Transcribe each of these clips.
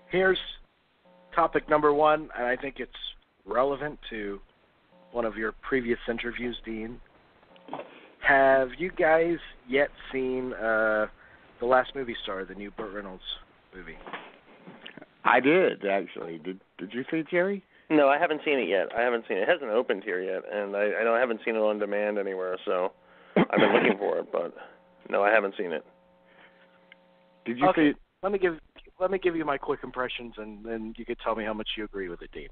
Here's topic number one, and I think it's relevant to one of your previous interviews, Dean. Have you guys yet seen The Last Movie Star, the new Burt Reynolds movie? I did, actually. Did you see it, Jerry? No, I haven't seen it yet. It hasn't opened here yet, and I know I haven't seen it on demand anywhere, so I've been looking for it, but no, I haven't seen it. Did you see it? Let me give you my quick impressions, and then you could tell me how much you agree with it, Dean.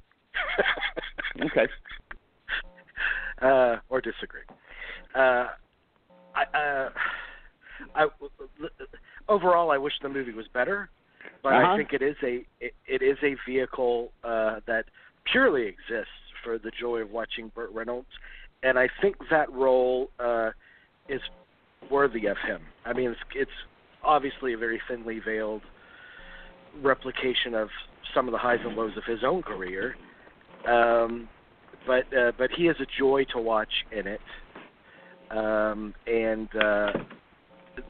Okay. Or disagree. Overall, I wish the movie was better, but I think it is a vehicle that purely exists for the joy of watching Burt Reynolds, and I think that role is worthy of him. I mean, it's obviously a very thinly veiled replication of some of the highs and lows of his own career, but he is a joy to watch in it, and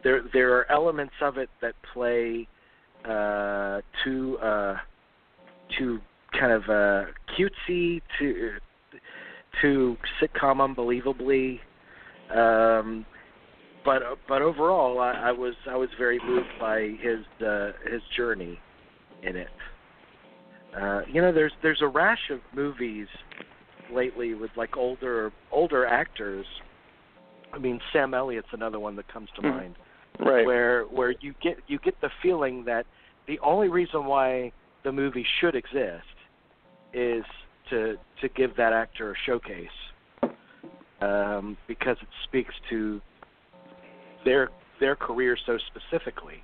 there are elements of it that play too kind of cutesy, to sitcom unbelievably. But overall, I was very moved by his journey in it. There's a rash of movies lately with like older actors. I mean, Sam Elliott's another one that comes to mind. Right. Where you get the feeling that the only reason why the movie should exist is to give that actor a showcase, because it speaks to their career so specifically,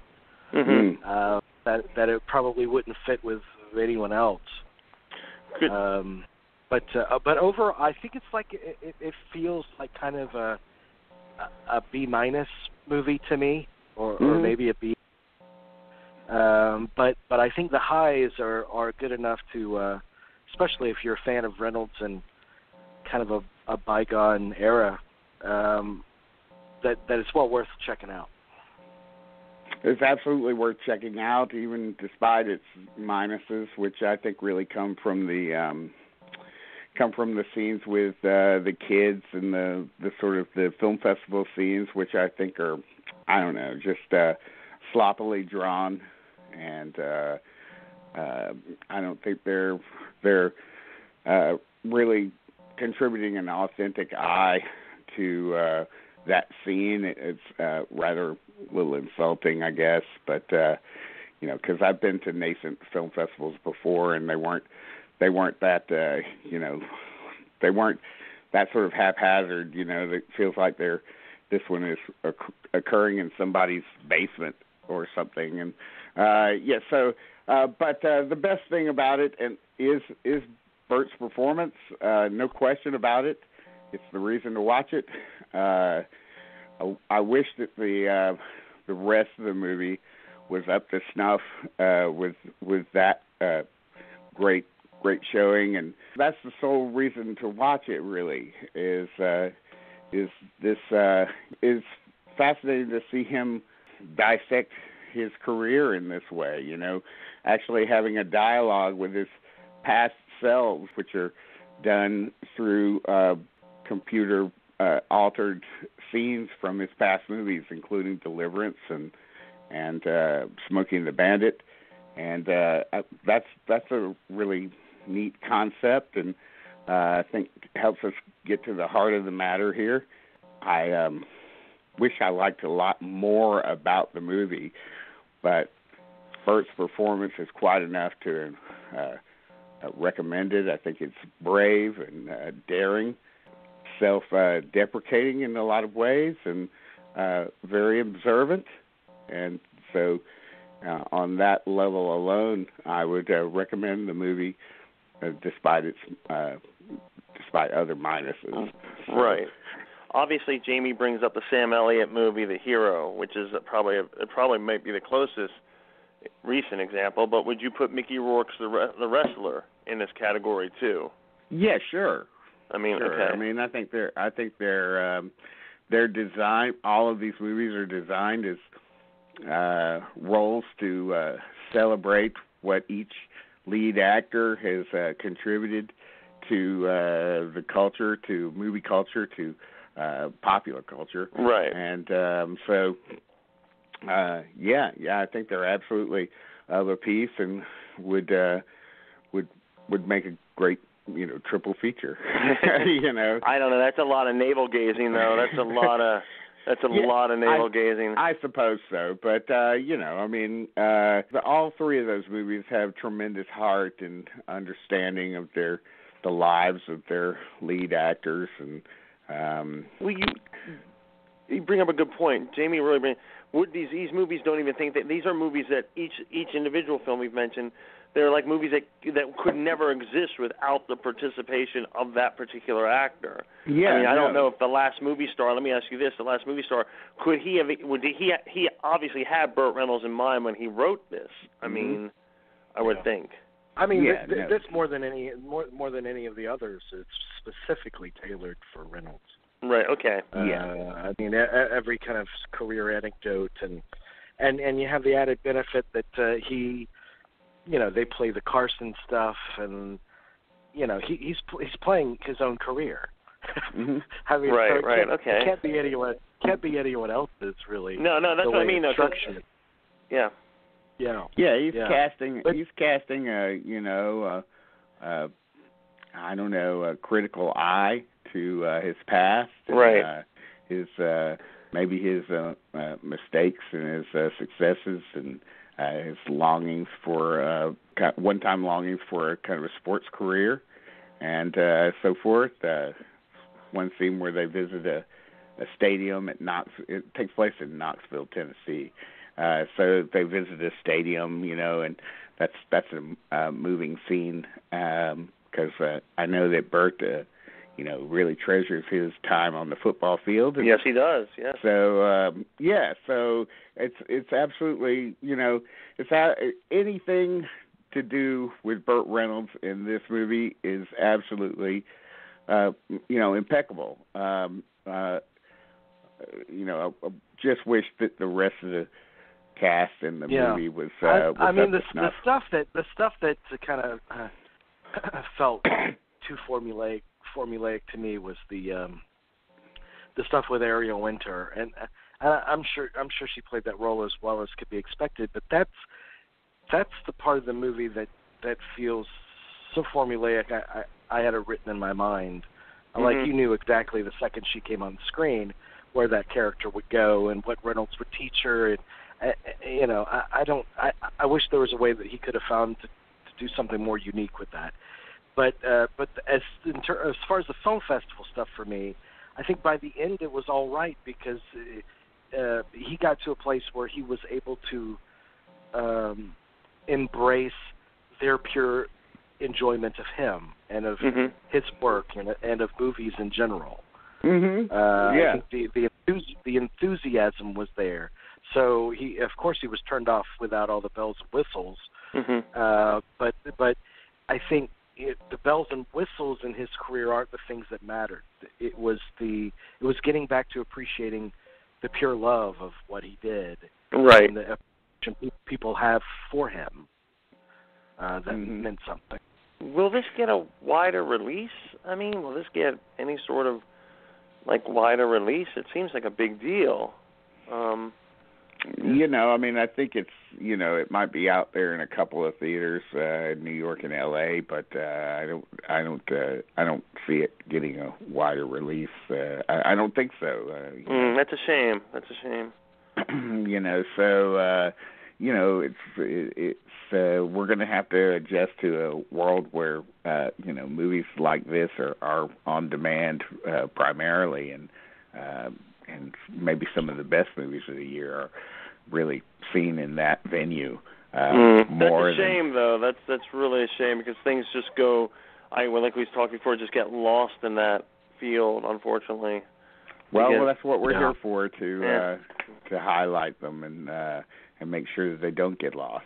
that it probably wouldn't fit with anyone else. But overall, I think it's like it feels like kind of a B- movie to me, or maybe a B. But I think the highs are good enough to, especially if you're a fan of Reynolds and kind of a bygone era, that it's well worth checking out. It's absolutely worth checking out, even despite its minuses, which I think really come from the scenes with the kids and the sort of the film festival scenes, which I think are, I don't know, just sloppily drawn, and I don't think they're really contributing an authentic eye to that scene. It's rather a little insulting, I guess, but because I've been to nascent film festivals before, and they weren't that they weren't that sort of haphazard. It feels like this one is occurring in somebody's basement or something. And but the best thing about it is Burt's performance. No question about it. It's the reason to watch it. I wish that the rest of the movie was up to snuff with that great showing, and that's the sole reason to watch it. Really, is fascinating to see him dissect his career in this way. Actually having a dialogue with his past selves, which are done through computer altered scenes from his past movies, including Deliverance and Smokey and the Bandit, and that's a really neat concept, and I think helps us get to the heart of the matter here. I wish I liked a lot more about the movie, but Burt's performance is quite enough to recommend it. I think it's brave and daring, self-deprecating in a lot of ways, and very observant. And so on that level alone, I would recommend the movie, despite other minuses. Right. Obviously, Jamie brings up the Sam Elliott movie, The Hero, which is probably might be the closest recent example. But would you put Mickey Rourke's The Wrestler in this category too? Yeah, sure. I mean, sure. Okay. I mean, I think they're designed. All of these movies are designed as roles to celebrate what each lead actor has contributed to the culture, to movie culture, to popular culture. Right. And so, I think they're absolutely of a piece and would make a great, triple feature. I don't know. That's a lot of navel gazing, though. That's a lot of navel gazing. I suppose so, but all three of those movies have tremendous heart and understanding of the lives of their lead actors, and well, you bring up a good point, Jamie. Really, these movies don't even think that these are movies that each individual film we've mentioned. They're like movies that could never exist without the participation of that particular actor. Yeah, I don't know if the last movie star. Let me ask you this: the last movie star, he obviously had Burt Reynolds in mind when he wrote this. I mean, I would think. That's more than any of the others. It's specifically tailored for Reynolds. Right. Okay. Every kind of career anecdote and you have the added benefit that he. They play the Carson stuff, and he's playing his own career. Mm-hmm. Right. Okay. It can't be anyone else's really. No, that's what I mean. Structured. Yeah. Yeah. Yeah, he's casting. He's casting a a critical eye to his past. Right. And, maybe his mistakes and his successes and. His longings for one-time longings for kind of a sports career, and so forth. One scene where they visit a stadium at it takes place in Knoxville, Tennessee. So they visit a stadium, and that's a moving scene because I know that Burt, really treasures his time on the football field. Yes, he does. Yes. So so it's absolutely anything to do with Burt Reynolds in this movie is absolutely impeccable. I just wish that the rest of the cast in the movie was. The stuff that kind of felt too formulaic to me was the stuff with Ariel Winter, and I'm sure she played that role as well as could be expected, but that's the part of the movie that feels so formulaic. I had it written in my mind, like you knew exactly the second she came on the screen where that character would go and what Reynolds would teach her, and I wish there was a way that he could have found to do something more unique with that. But as far as the film festival stuff for me, I think by the end it was all right because he got to a place where he was able to embrace their pure enjoyment of him and of his work and of movies in general. I think the enthusiasm was there. So he was turned off without all the bells and whistles. But I think the bells and whistles in his career aren't the things that mattered. It was getting back to appreciating the pure love of what he did, right? And the appreciation people have for him that meant something. Will this get a wider release? Will this get any sort of wider release? It seems like a big deal. I think it's, it might be out there in a couple of theaters in New York and L.A., but I don't see it getting a wider release. I don't think so. That's a shame. We're going to have to adjust to a world where movies like this are on demand primarily, and maybe some of the best movies of the year are really seen in that venue. More that's a shame, though. That's really a shame because things just go. Like we talked before, just get lost in that field, unfortunately. Well, that's what we're here for, to highlight them and make sure that they don't get lost.